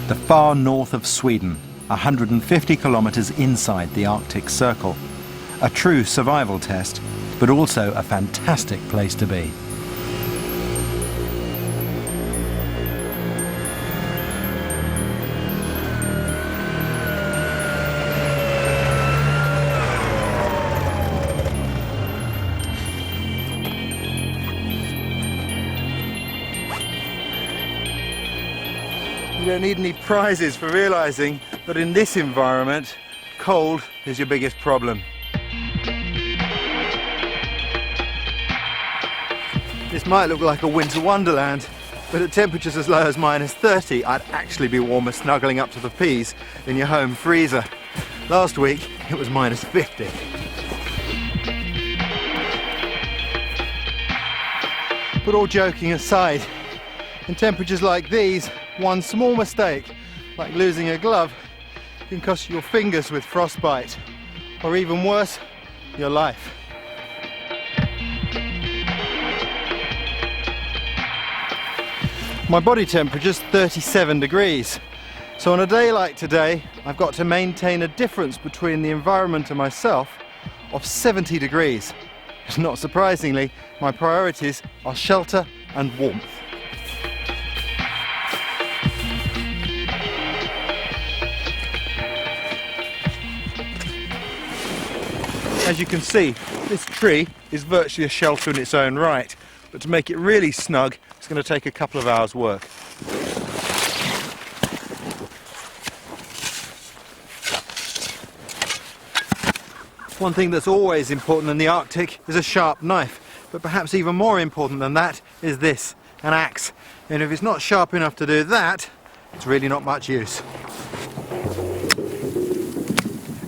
the far north of Sweden, 150 kilometers inside the Arctic Circle. A true survival test, but also a fantastic place to be. You don't need any prizes for realising that in this environment, cold is your biggest problem. This might look like a winter wonderland, but at temperatures as low as -30, I'd actually be warmer snuggling up to the peas in your home freezer. Last week, it was -50. But all joking aside, in temperatures like these, one small mistake, like losing a glove, can cost you your fingers with frostbite, or even worse, your life. My body temperature's 37 degrees, so on a day like today, I've got to maintain a difference between the environment and myself of 70 degrees. Not surprisingly, my priorities are shelter and warmth. As you can see, this tree is virtually a shelter in its own right, but to make it really snug, it's going to take a couple of hours' work. One thing that's always important in the Arctic is a sharp knife, but perhaps even more important than that is this, an axe. And if it's not sharp enough to do that, it's really not much use.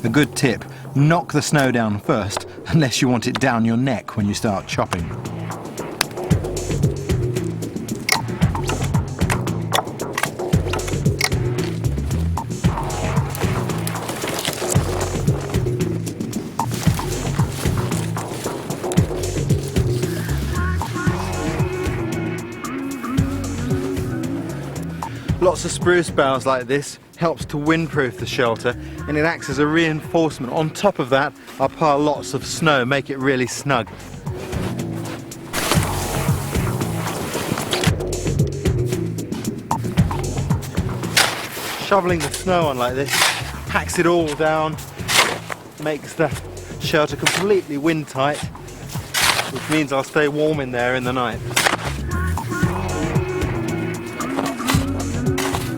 A good tip, knock the snow down first, unless you want it down your neck when you start chopping. Lots of spruce boughs like this helps to windproof the shelter, and it acts as a reinforcement. On top of that, I'll pile lots of snow, make it really snug. Shoveling the snow on like this packs it all down, makes the shelter completely windtight, which means I'll stay warm in there in the night.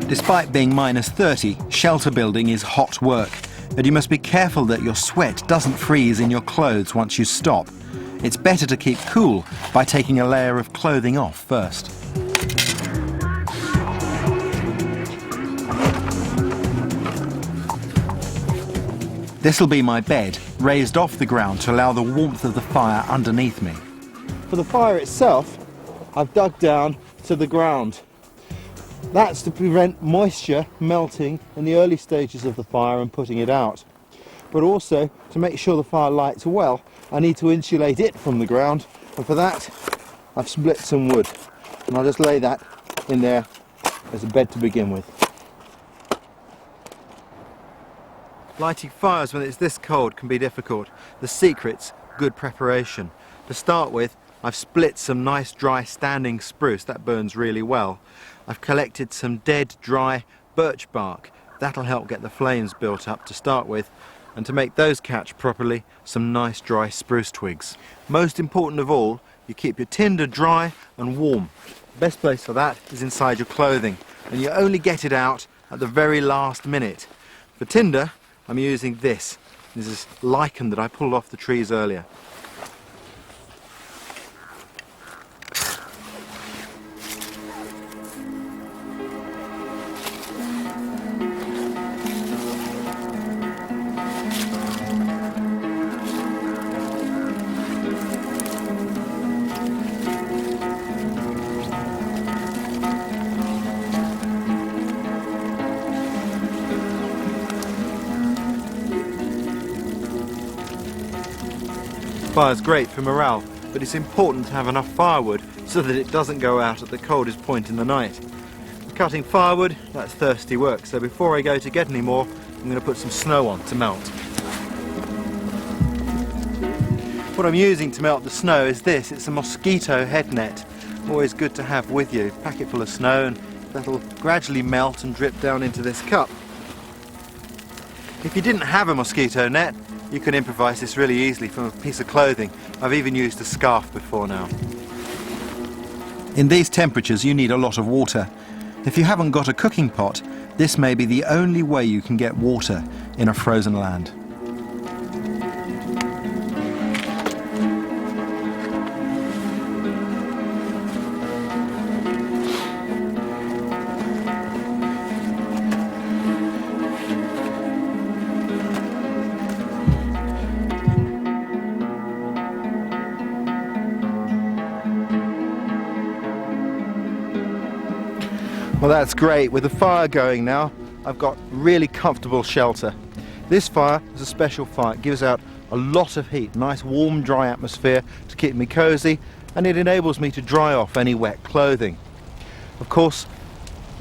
Despite being -30, shelter building is hot work, and you must be careful that your sweat doesn't freeze in your clothes once you stop. It's better to keep cool by taking a layer of clothing off first. This'll be my bed, raised off the ground to allow the warmth of the fire underneath me. For the fire itself, I've dug down to the ground. That's to prevent moisture melting in the early stages of the fire and putting it out. But also, to make sure the fire lights well, I need to insulate it from the ground, and for that, I've split some wood. And I'll just lay that in there as a bed to begin with. Lighting fires when it's this cold can be difficult. The secret's good preparation. To start with, I've split some nice dry standing spruce, that burns really well. I've collected some dead dry birch bark, that'll help get the flames built up to start with, and to make those catch properly, some nice dry spruce twigs. Most important of all, you keep your tinder dry and warm. The best place for that is inside your clothing, and you only get it out at the very last minute. For tinder, I'm using this. This is lichen that I pulled off the trees earlier. Fire's great for morale, but it's important to have enough firewood so that it doesn't go out at the coldest point in the night. Cutting firewood, that's thirsty work, so before I go to get any more, I'm going to put some snow on to melt. What I'm using to melt the snow is this. It's a mosquito head net. Always good to have with you. Packet full of snow, and that'll gradually melt and drip down into this cup. If you didn't have a mosquito net, you can improvise this really easily from a piece of clothing. I've even used a scarf before now. In these temperatures you need a lot of water. If you haven't got a cooking pot, this may be the only way you can get water in a frozen land. Well, that's great. With the fire going now, I've got really comfortable shelter. This fire is a special fire. It gives out a lot of heat, nice warm dry atmosphere to keep me cozy, and it enables me to dry off any wet clothing. Of course,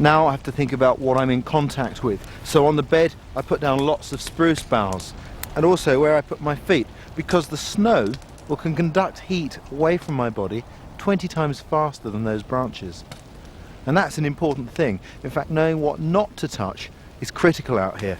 now I have to think about what I'm in contact with. So on the bed I put down lots of spruce boughs, and also where I put my feet, because the snow can conduct heat away from my body 20 times faster than those branches. And that's an important thing. In fact, knowing what not to touch is critical out here.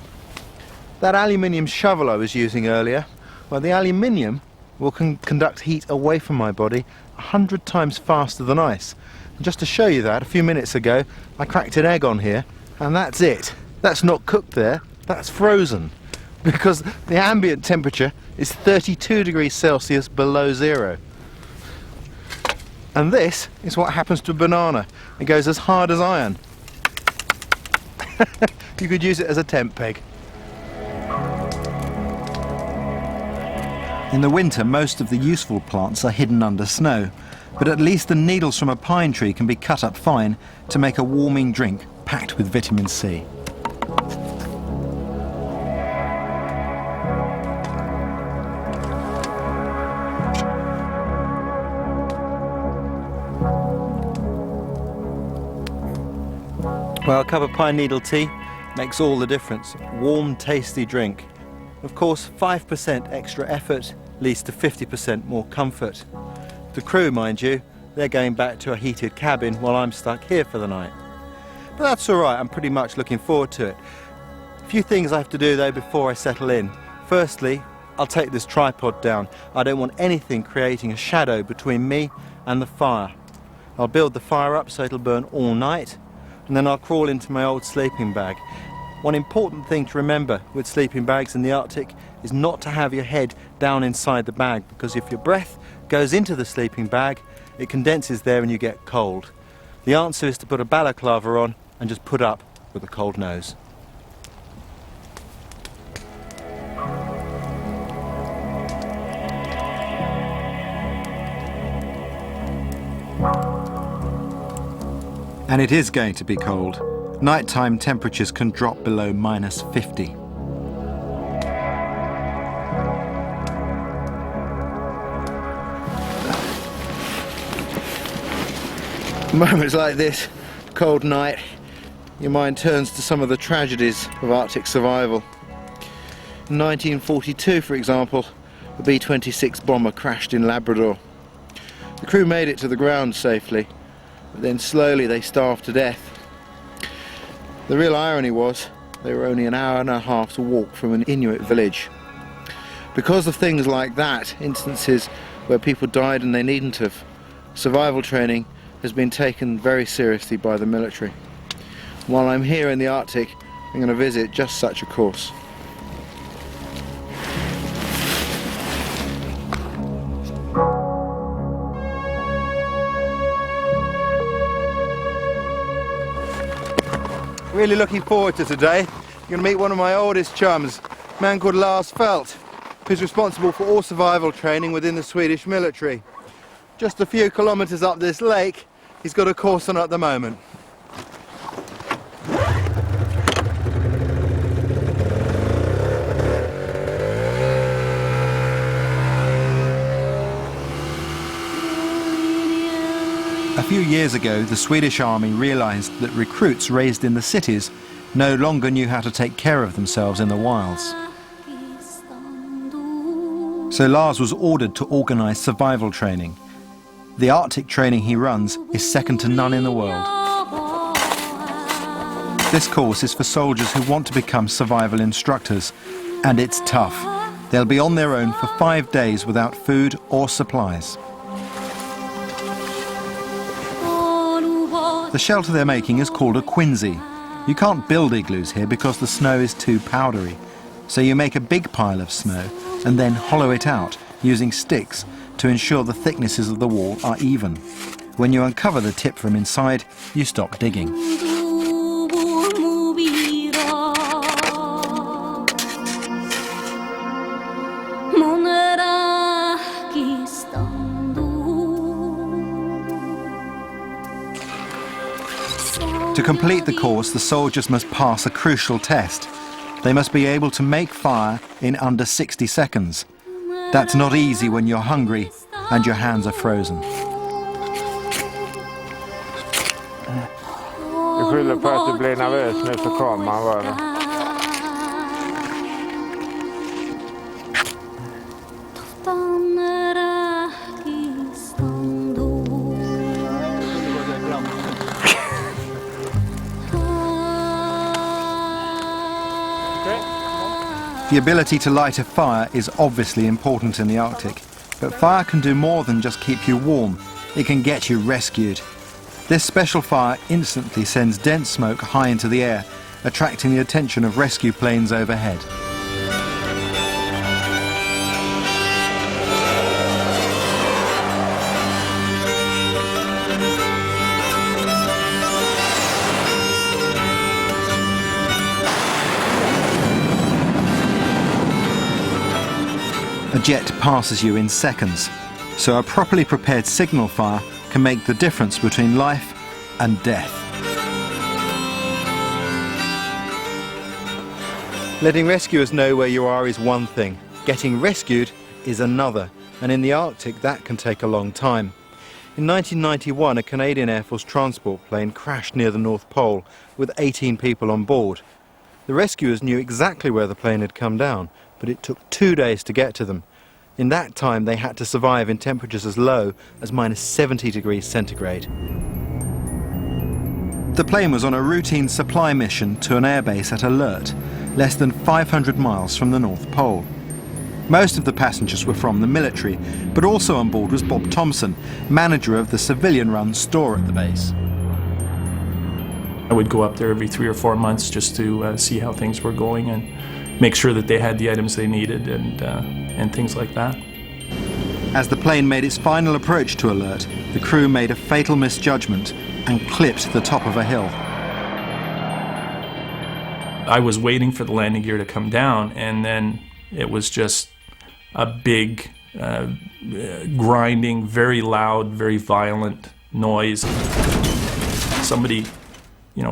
That aluminium shovel I was using earlier, well, the aluminium will conduct heat away from my body 100 times faster than ice. And just to show you that, a few minutes ago I cracked an egg on here, and that's it. That's not cooked there, that's frozen, because the ambient temperature is 32 degrees Celsius below zero. And this is what happens to a banana. It goes as hard as iron. You could use it as a tent peg. In the winter, most of the useful plants are hidden under snow, but at least the needles from a pine tree can be cut up fine to make a warming drink packed with vitamin C. Well, a cup of pine needle tea makes all the difference. Warm, tasty drink. Of course, 5% extra effort leads to 50% more comfort. The crew, mind you, they're going back to a heated cabin while I'm stuck here for the night. But that's all right, I'm pretty much looking forward to it. A few things I have to do though before I settle in. Firstly, I'll take this tripod down. I don't want anything creating a shadow between me and the fire. I'll build the fire up so it'll burn all night, and then I'll crawl into my old sleeping bag. One important thing to remember with sleeping bags in the Arctic is not to have your head down inside the bag, because if your breath goes into the sleeping bag, it condenses there and you get cold. The answer is to put a balaclava on and just put up with a cold nose. And it is going to be cold. Nighttime temperatures can drop below -50. Moments like this, cold night, your mind turns to some of the tragedies of Arctic survival. In 1942, for example, a B-26 bomber crashed in Labrador. The crew made it to the ground safely, but then slowly they starved to death. The real irony was they were only an hour and a half's walk from an Inuit village. Because of things like that, instances where people died and they needn't have, survival training has been taken very seriously by the military. While I'm here in the Arctic, I'm going to visit just such a course. Really looking forward to today. I'm going to meet one of my oldest chums, a man called Lars Felt, who's responsible for all survival training within the Swedish military. Just a few kilometres up this lake, he's got a course on at the moment. A few years ago, the Swedish army realised that recruits raised in the cities no longer knew how to take care of themselves in the wilds. So Lars was ordered to organise survival training. The Arctic training he runs is second to none in the world. This course is for soldiers who want to become survival instructors, and it's tough. They'll be on their own for 5 days without food or supplies. The shelter they're making is called a quinsy. You can't build igloos here because the snow is too powdery. So you make a big pile of snow and then hollow it out using sticks to ensure the thicknesses of the wall are even. When you uncover the tip from inside, you stop digging. To complete the course, the soldiers must pass a crucial test. They must be able to make fire in under 60 seconds. That's not easy when you're hungry and your hands are frozen. Du skyller på att du blir nervös nu för kameran, var det? The ability to light a fire is obviously important in the Arctic, but fire can do more than just keep you warm. It can get you rescued. This special fire instantly sends dense smoke high into the air, attracting the attention of rescue planes overhead. A jet passes you in seconds, so a properly prepared signal fire can make the difference between life and death. Letting rescuers know where you are is one thing. Getting rescued is another, and in the Arctic that can take a long time. In 1991, a Canadian Air Force transport plane crashed near the North Pole with 18 people on board. The rescuers knew exactly where the plane had come down, but it took 2 days to get to them. In that time, they had to survive in temperatures as low as minus 70 degrees centigrade. The plane was on a routine supply mission to an airbase at Alert, less than 500 miles from the North Pole. Most of the passengers were from the military, but also on board was Bob Thompson, manager of the civilian-run store at the base. I would go up there every 3 or 4 months just to see how things were going and make sure that they had the items they needed and things like that. As the plane made its final approach to Alert, the crew made a fatal misjudgment and clipped the top of a hill. I was waiting for the landing gear to come down, and then it was just a big, grinding, very loud, very violent noise. Somebody,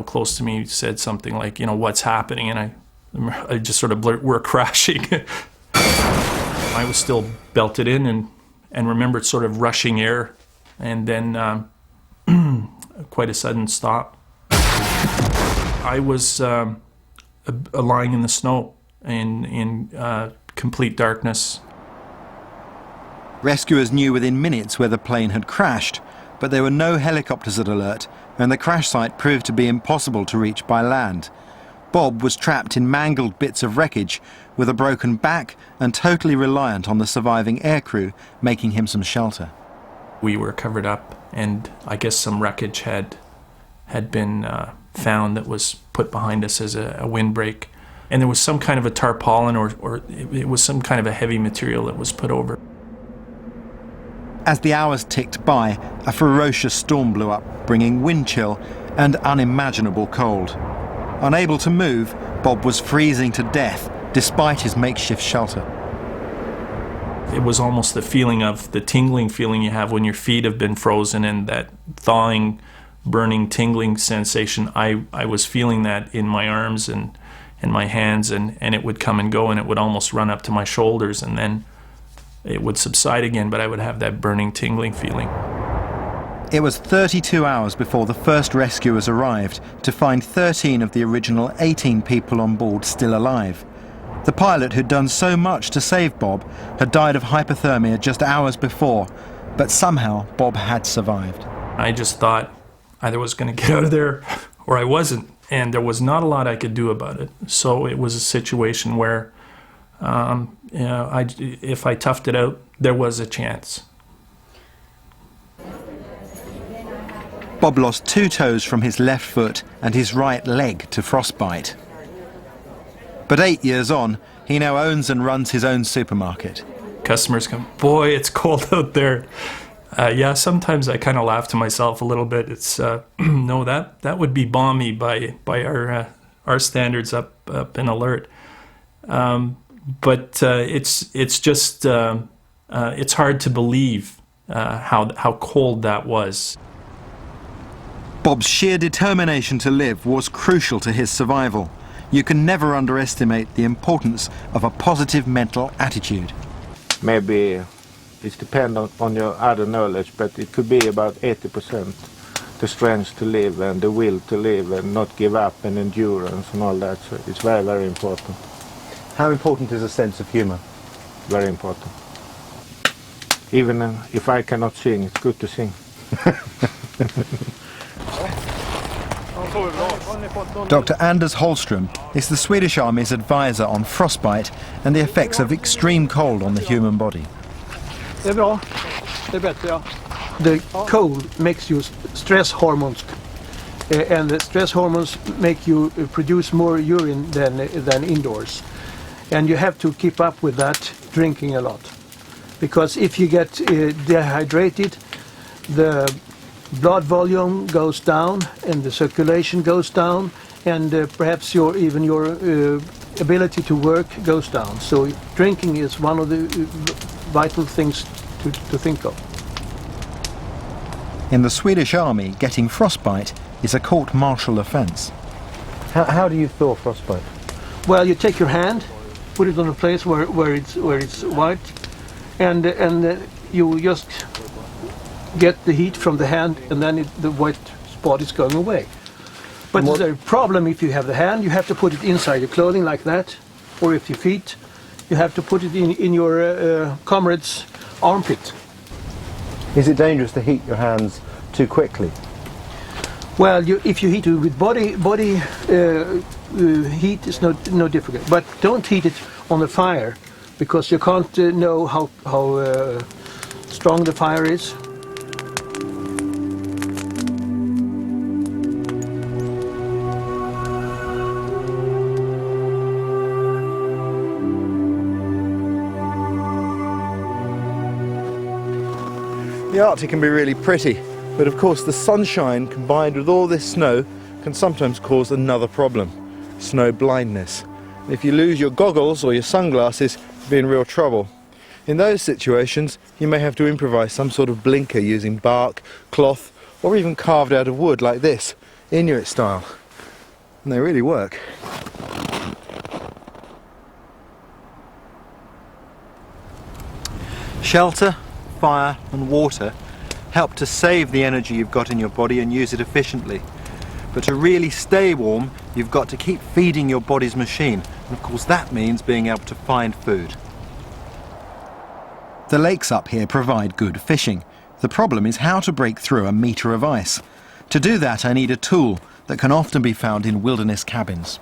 close to me said something like, what's happening? And I just sort of blurted, we're crashing. I was still belted in and remembered sort of rushing air, and then quite a sudden stop. I was lying in the snow in complete darkness. Rescuers knew within minutes where the plane had crashed, but there were no helicopters at Alert, and the crash site proved to be impossible to reach by land. Bob was trapped in mangled bits of wreckage with a broken back and totally reliant on the surviving aircrew making him some shelter. We were covered up, and I guess some wreckage had been found that was put behind us as a windbreak. And there was some kind of a tarpaulin or it was some kind of a heavy material that was put over. As the hours ticked by, a ferocious storm blew up, bringing wind chill and unimaginable cold. Unable to move, Bob was freezing to death despite his makeshift shelter. It was almost the feeling of the tingling feeling you have when your feet have been frozen, and that thawing, burning, tingling sensation. I was feeling that in my arms and my hands, and it would come and go, and it would almost run up to my shoulders, and then it would subside again, but I would have that burning, tingling feeling. It was 32 hours before the first rescuers arrived to find 13 of the original 18 people on board still alive. The pilot who'd done so much to save Bob had died of hypothermia just hours before, but somehow Bob had survived. I just thought either I was going to get out of there or I wasn't, and there was not a lot I could do about it. So it was a situation where if I toughed it out, there was a chance. Bob lost 2 toes from his left foot and his right leg to frostbite. But 8 years on, he now owns and runs his own supermarket. Customers come, boy, it's cold out there. Yeah, sometimes I kind of laugh to myself a little bit. It's no, that would be balmy by our standards up in Alert. But it's just it's hard to believe how cold that was. Bob's sheer determination to live was crucial to his survival. You can never underestimate the importance of a positive mental attitude. Maybe it depends on your other knowledge, but it could be about 80%. The strength to live and the will to live and not give up and endurance and all that. So it's very, very important. How important is a sense of humour? Very important. Even if I cannot sing, it's good to sing. Dr. Anders Holmström is the Swedish Army's advisor on frostbite and the effects of extreme cold on the human body. Det är bra. Det är bättre, ja. The cold makes you stress hormones, and the stress hormones make you produce more urine than indoors, and you have to keep up with that, drinking a lot, because if you get dehydrated, the blood volume goes down and the circulation goes down, and perhaps your ability to work goes down. So drinking is one of the vital things to think of. In the Swedish Army, getting frostbite is a court-martial offence. How do you thaw frostbite? Well, you take your hand, put it on a place where it's white, and you just get the heat from the hand, and then the white spot is going away. But there's a problem if you have the hand. You have to put it inside your clothing like that, or if your feet, you have to put it in your comrade's armpit. Is it dangerous to heat your hands too quickly? Well, if you heat it with body heat is no difficult, but don't heat it on the fire, because you can't know how strong the fire is. The Arctic can be really pretty, but of course the sunshine combined with all this snow can sometimes cause another problem: snow blindness. If you lose your goggles or your sunglasses, you'll be in real trouble. In those situations, you may have to improvise some sort of blinker using bark, cloth, or even carved out of wood like this, Inuit style. And they really work. Shelter, fire and water help to save the energy you've got in your body and use it efficiently. But to really stay warm, you've got to keep feeding your body's machine. And of course that means being able to find food. The lakes up here provide good fishing. The problem is how to break through a metre of ice. To do that, I need a tool that can often be found in wilderness cabins.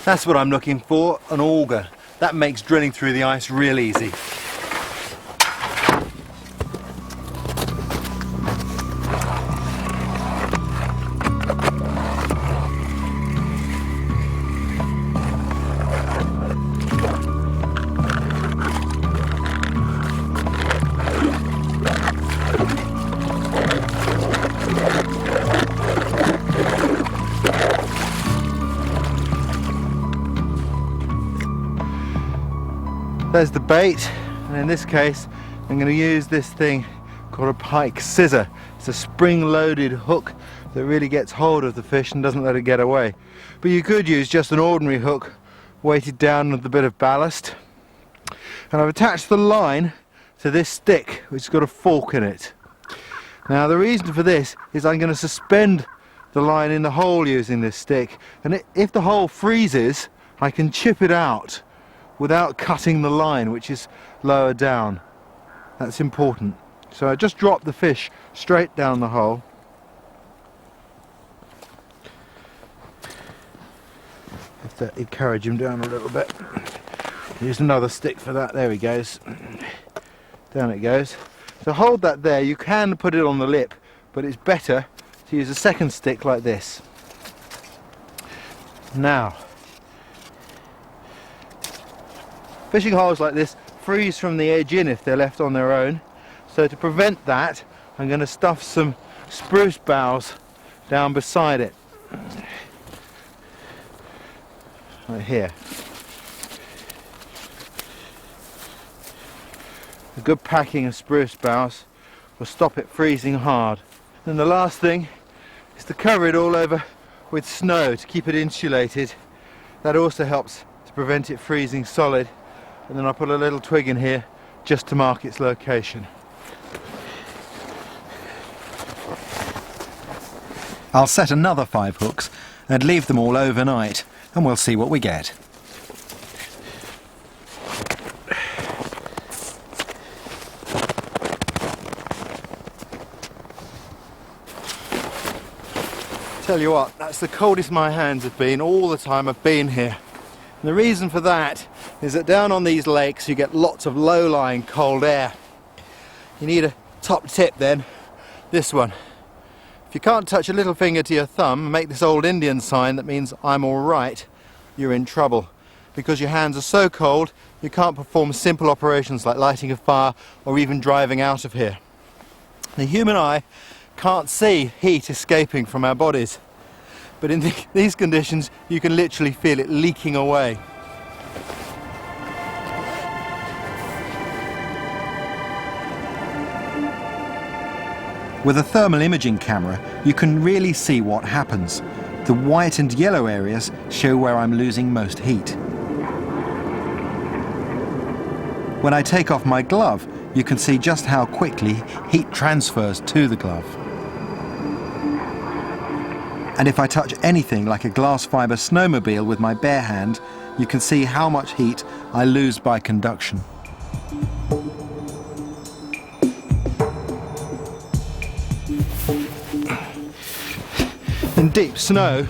That's what I'm looking for, an auger. That makes drilling through the ice real easy. There's the bait, and in this case I'm going to use this thing called a pike scissor. It's a spring-loaded hook that really gets hold of the fish and doesn't let it get away. But you could use just an ordinary hook weighted down with a bit of ballast. And I've attached the line to this stick which has got a fork in it. Now the reason for this is I'm going to suspend the line in the hole using this stick, and if the hole freezes I can chip it out without cutting the line, which is lower down. That's important. So I just drop the fish straight down the hole. Have to encourage him down a little bit. Use another stick for that. There he goes. Down it goes. So hold that there. You can put it on the lip, but it's better to use a second stick like this. Now, fishing holes like this freeze from the edge in if they're left on their own. So to prevent that, I'm going to stuff some spruce boughs down beside it. Right here. A good packing of spruce boughs will stop it freezing hard. And the last thing is to cover it all over with snow to keep it insulated. That also helps to prevent it freezing solid. And then I'll put a little twig in here just to mark its location. I'll set another 5 hooks and leave them all overnight, and we'll see what we get. Tell you what, that's the coldest my hands have been all the time I've been here. And the reason for that is that down on these lakes you get lots of low-lying cold air. You need a top tip then, this one. If you can't touch a little finger to your thumb and make this old Indian sign that means I'm alright, you're in trouble. Because your hands are so cold you can't perform simple operations like lighting a fire or even driving out of here. The human eye can't see heat escaping from our bodies, but in these conditions you can literally feel it leaking away. With a thermal imaging camera, you can really see what happens. The white and yellow areas show where I'm losing most heat. When I take off my glove, you can see just how quickly heat transfers to the glove. And if I touch anything like a glass fibre snowmobile with my bare hand, you can see how much heat I lose by conduction. In deep snow,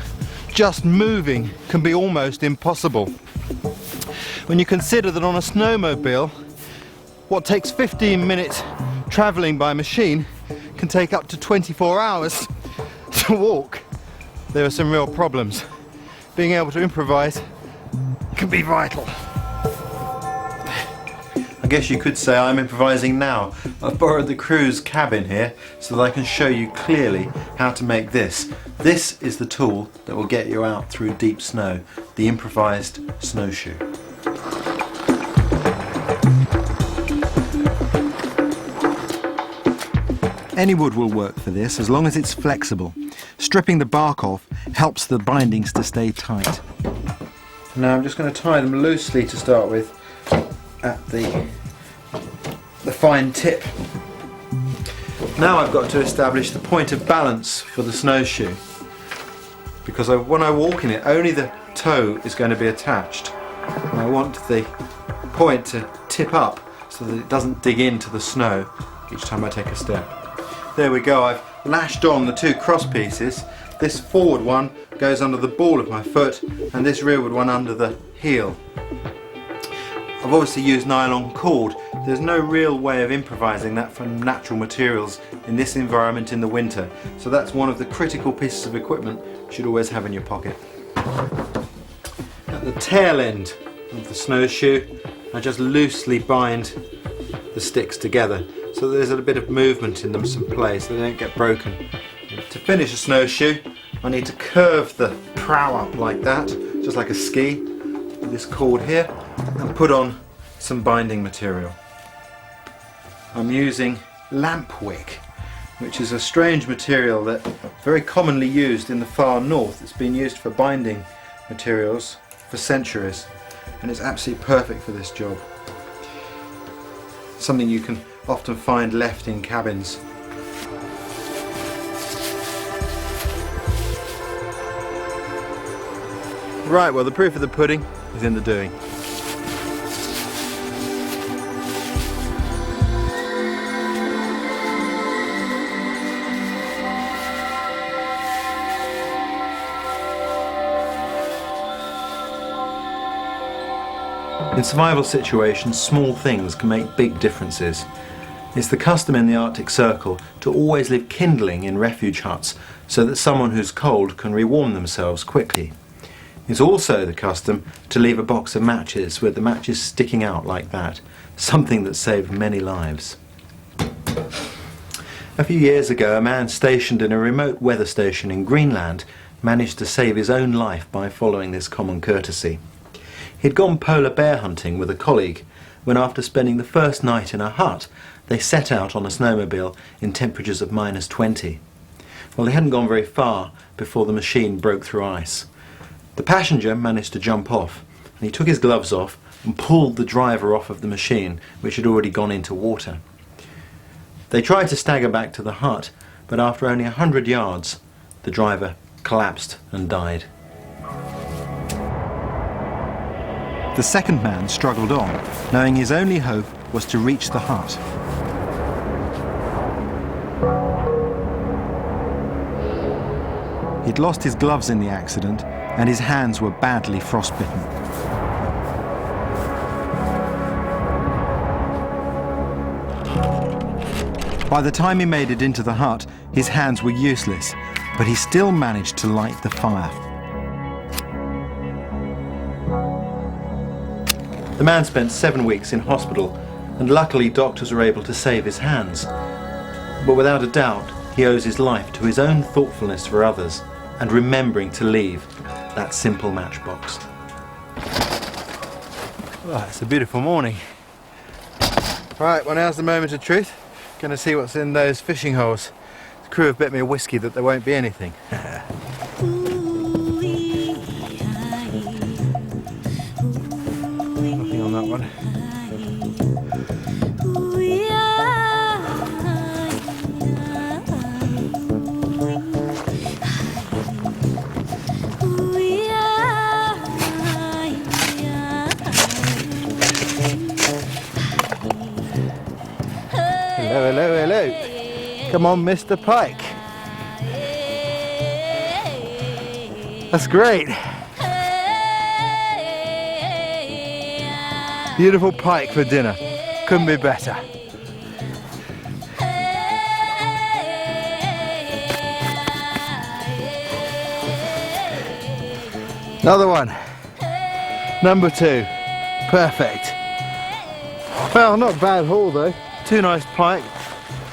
just moving can be almost impossible. When you consider that on a snowmobile, what takes 15 minutes travelling by machine can take up to 24 hours to walk, there are some real problems. Being able to improvise can be vital. I guess you could say I'm improvising now. I've borrowed the crew's cabin here so that I can show you clearly how to make this. This is the tool that will get you out through deep snow, the improvised snowshoe. Any wood will work for this as long as it's flexible. Stripping the bark off helps the bindings to stay tight. Now I'm just going to tie them loosely to start with at the fine tip. Now I've got to establish the point of balance for the snowshoe, because when I walk in it only the toe is going to be attached, and I want the point to tip up so that it doesn't dig into the snow each time I take a step. There we go, I've lashed on the 2 cross pieces. This forward one goes under the ball of my foot and this rearward one under the heel. I've obviously used nylon cord. There's no real way of improvising that from natural materials in this environment in the winter, so that's one of the critical pieces of equipment you should always have in your pocket. At the tail end of the snowshoe, I just loosely bind the sticks together so that there's a bit of movement in them, some play, so they don't get broken. To finish a snowshoe, I need to curve the prow up like that, just like a ski, with this cord here, and put on some binding material. I'm using lamp wick, which is a strange material that very commonly used in the far north. It's been used for binding materials for centuries, and it's absolutely perfect for this job. something you can often find left in cabins. Right, well, the proof of the pudding is in the doing. In survival situations, small things can make big differences. It's the custom in the Arctic Circle to always leave kindling in refuge huts so that someone who's cold can rewarm themselves quickly. It's also the custom to leave a box of matches with the matches sticking out like that, something that saved many lives. A few years ago, a man stationed in a remote weather station in Greenland managed to save his own life by following this common courtesy. He'd gone polar bear hunting with a colleague when, after spending the first night in a hut, they set out on a snowmobile in temperatures of -20. Well, they hadn't gone very far before the machine broke through ice. The passenger managed to jump off, and he took his gloves off and pulled the driver off of the machine, which had already gone into water. They tried to stagger back to the hut, but after only 100 yards, the driver collapsed and died. The second man struggled on, knowing his only hope was to reach the hut. He'd lost his gloves in the accident, and his hands were badly frostbitten. By the time he made it into the hut, his hands were useless, but he still managed to light the fire. The man spent 7 weeks in hospital, and luckily doctors were able to save his hands. But without a doubt, he owes his life to his own thoughtfulness for others and remembering to leave that simple matchbox. Well, it's a beautiful morning. Right, well, now's the moment of truth. Gonna see what's in those fishing holes. The crew have bet me a whiskey that there won't be anything. Nothing on that one. Hello, hello, hello. Come on, Mr. Pike. That's great. Beautiful pike for dinner. Couldn't be better. Another one. Number 2. Perfect. Well, not a bad haul though. 2 nice pike.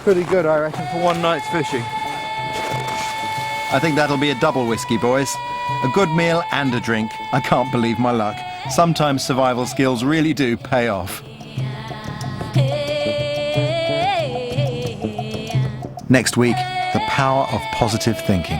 Pretty good, I reckon, for one night's fishing. I think that'll be a double whiskey, boys. A good meal and a drink. I can't believe my luck. Sometimes survival skills really do pay off. Next week, the power of positive thinking.